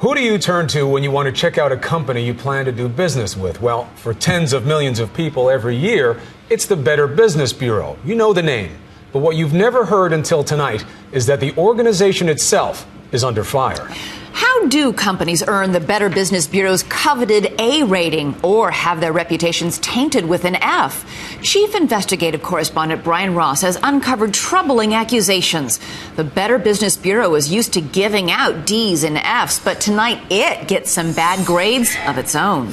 Who do you turn to when you want to check out a company you plan to do business with? Well, for tens of millions of people every year, it's the Better Business Bureau. You know the name. But what you've never heard until tonight is that the organization itself is under fire. How do companies earn the Better Business Bureau's coveted A rating or have their reputations tainted with an F? Chief investigative correspondent Brian Ross has uncovered troubling accusations. The Better Business Bureau is used to giving out D's and F's, but tonight it gets some bad grades of its own.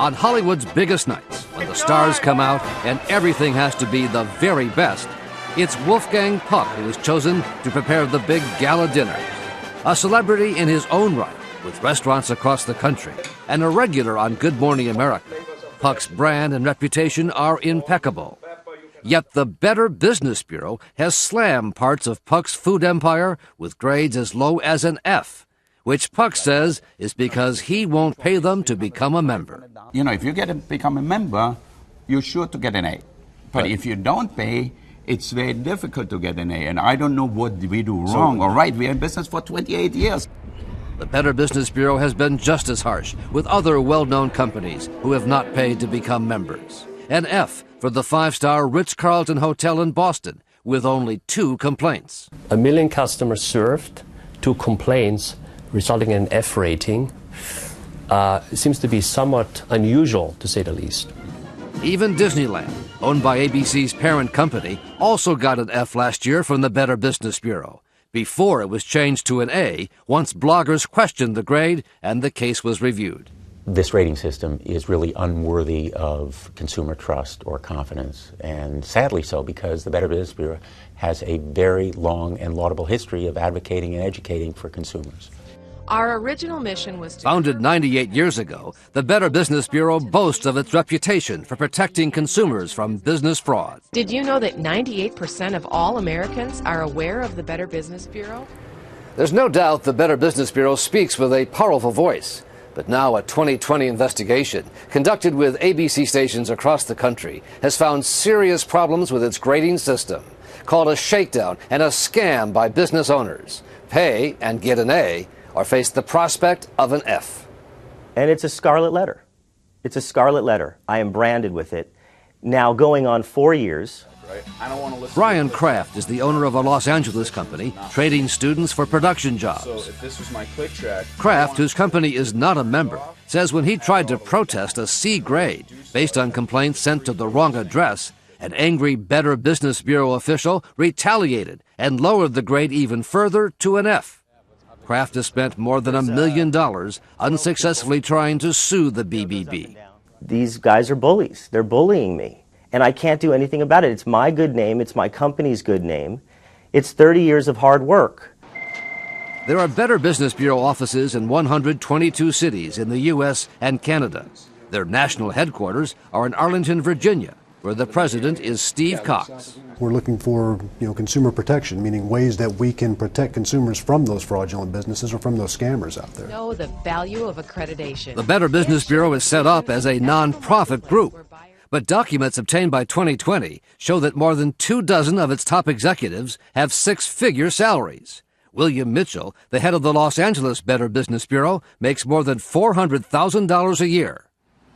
On Hollywood's biggest nights, when the stars come out and everything has to be the very best, it's Wolfgang Puck who is chosen to prepare the big gala dinner. A celebrity in his own right, with restaurants across the country, and a regular on Good Morning America. Puck's brand and reputation are impeccable. Yet the Better Business Bureau has slammed parts of Puck's food empire with grades as low as an F, which Puck says is because he won't pay them to become a member. You know, if you become a member, you're sure to get an A. But if you don't pay, it's very difficult to get an A, and I don't know what we do wrong or right. We're in business for 28 years. The Better Business Bureau has been just as harsh with other well-known companies who have not paid to become members. An F for the five-star Ritz-Carlton Hotel in Boston, with only 2 complaints. 1 million customers served, 2 complaints, resulting in an F rating. It seems to be somewhat unusual, to say the least. Even Disneyland, owned by ABC's parent company, also got an F last year from the Better Business Bureau, before it was changed to an A once bloggers questioned the grade and the case was reviewed. This rating system is really unworthy of consumer trust or confidence, and sadly so, because the Better Business Bureau has a very long and laudable history of advocating and educating for consumers. Our original mission was to... Founded 98 years ago, the Better Business Bureau boasts of its reputation for protecting consumers from business fraud. Did you know that 98% of all Americans are aware of the Better Business Bureau? There's no doubt the Better Business Bureau speaks with a powerful voice. But now a 2020 investigation conducted with ABC stations across the country has found serious problems with its grading system, called a shakedown and a scam by business owners. Pay and get an A, or face the prospect of an F. And it's a scarlet letter. It's a scarlet letter. I am branded with it. Now going on 4 years. Brian Kraft is the owner of a Los Angeles company trading students for production jobs. So if this was my click track, Kraft, whose company is not a member, says when he tried to protest a C grade based on complaints sent to the wrong address, an angry Better Business Bureau official retaliated and lowered the grade even further to an F. Kraft has spent more than $1 million unsuccessfully trying to sue the BBB. These guys are bullies. They're bullying me. And I can't do anything about it. It's my good name. It's my company's good name. It's 30 years of hard work. There are Better Business Bureau offices in 122 cities in the U.S. and Canada. Their national headquarters are in Arlington, Virginia, where the president is Steve Cox. We're looking for, consumer protection, meaning ways that we can protect consumers from those fraudulent businesses or from those scammers out there. Know the value of accreditation. The Better Business Bureau is set up as a non-profit group, but documents obtained by 2020 show that more than 24 of its top executives have 6-figure salaries. William Mitchell, the head of the Los Angeles Better Business Bureau, makes more than $400,000 a year.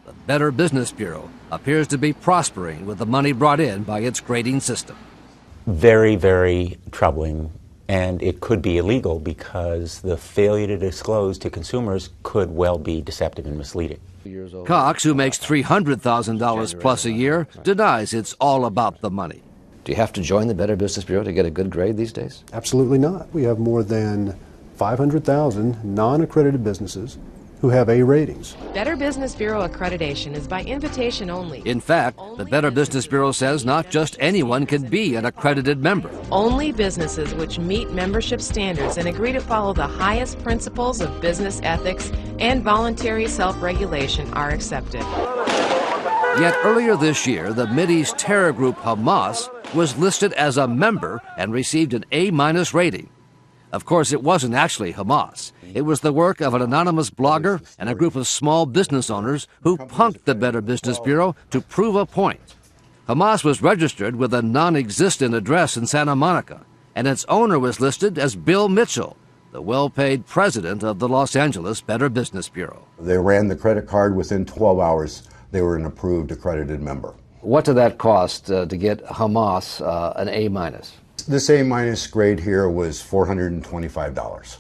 The Better Business Bureau appears to be prospering with the money brought in by its grading system. Very, very troubling, and it could be illegal because the failure to disclose to consumers could well be deceptive and misleading. Cox, who makes $300,000 plus a year, denies it's all about the money. Do you have to join the Better Business Bureau to get a good grade these days? Absolutely not. We have more than 500,000 non-accredited businesses who have A ratings. Better Business Bureau accreditation is by invitation only. In fact, the Better Business Bureau says not just anyone can be an accredited member. Only businesses which meet membership standards and agree to follow the highest principles of business ethics and voluntary self-regulation are accepted. Yet earlier this year, the Mideast terror group Hamas was listed as a member and received an A- rating. Of course, it wasn't actually Hamas. It was the work of an anonymous blogger and a group of small business owners who punked the Better Business Bureau to prove a point. Hamas was registered with a non-existent address in Santa Monica and its owner was listed as Bill Mitchell, the well-paid president of the Los Angeles Better Business Bureau. They ran the credit card. Within 12 hours, they were an approved accredited member. What did that cost to get Hamas an A-? This A- grade here was $425.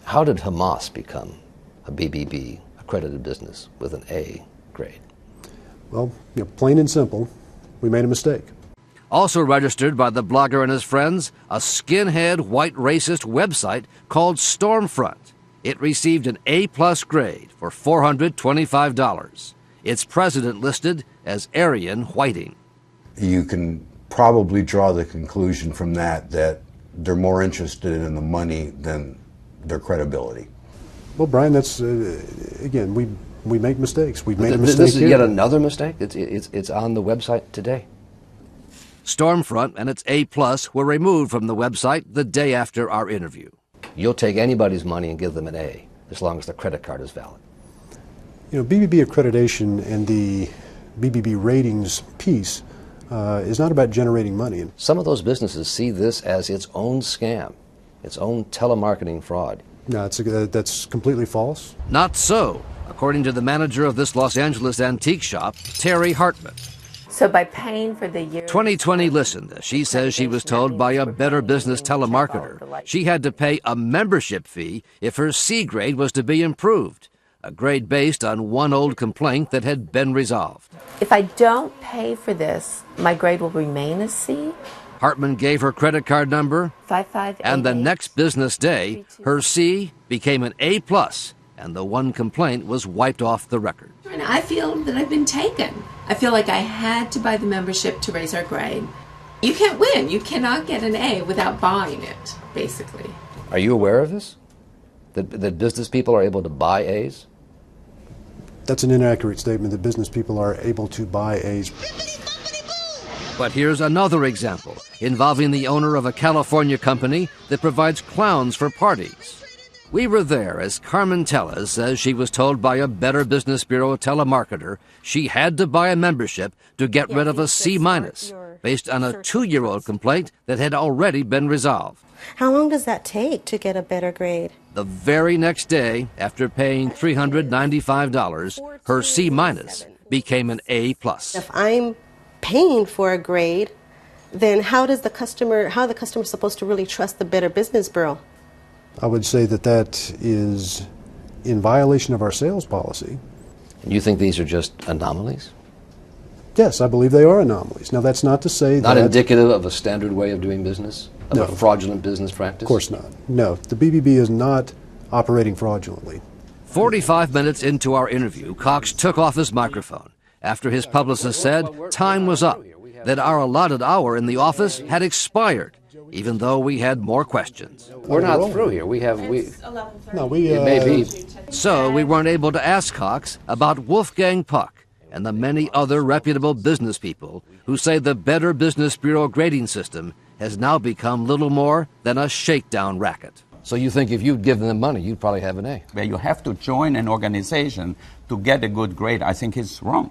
How did Hamas become a BBB accredited business with an A grade? Well, plain and simple, we made a mistake. Also registered by the blogger and his friends, a skinhead white racist website called Stormfront. It received an A+ grade for $425. Its president listed as Arian Whiting. You can probably draw the conclusion from that they're more interested in the money than their credibility. Well, Brian, that's, again, we make mistakes. We've made a mistake This is here. yet another mistake? It's on the website today. Stormfront and its A+ were removed from the website the day after our interview. You'll take anybody's money and give them an A, as long as the credit card is valid. BBB accreditation and the BBB ratings piece is not about generating money. Some of those businesses see this as its own scam, its own telemarketing fraud. No, that's completely false. Not so, according to the manager of this Los Angeles antique shop, Terry Hartman. So by paying for the year... 2020 listened as she says she was told by a Better Business telemarketer she had to pay a membership fee if her C grade was to be improved, a grade based on one old complaint that had been resolved. If I don't pay for this, my grade will remain a C? Hartman gave her credit card number, 5588. and the next business day, her C became an A+, and the one complaint was wiped off the record. And I feel that I've been taken. I feel like I had to buy the membership to raise our grade. You can't win. You cannot get an A without buying it, basically. Are you aware of this? That business people are able to buy A's? That's an inaccurate statement that business people are able to buy A's. But here's another example involving the owner of a California company that provides clowns for parties. We were there as Carmen Tellez says she was told by a Better Business Bureau telemarketer she had to buy a membership to get rid of a C- based on a 2-year-old complaint that had already been resolved. How long does that take to get a better grade? The very next day, after paying $395, her C- became an A+. If I'm paying for a grade, then how are the customer supposed to really trust the Better Business Bureau? I would say that is in violation of our sales policy. You think these are just anomalies? Yes, I believe they are anomalies. Now, that's not to say Not that... indicative of a standard way of doing business? Of a fraudulent business practice? Of course not. No, the BBB is not operating fraudulently. 45 minutes into our interview, Cox took off his microphone after his publicist said time was up, that our allotted hour in the office had expired, even though we had more questions. We're not through here. It may be. So we weren't able to ask Cox about Wolfgang Puck and the many other reputable business people who say the Better Business Bureau grading system has now become little more than a shakedown racket. So you think if you'd given them money, you'd probably have an A? Where you have to join an organization to get a good grade, I think is wrong.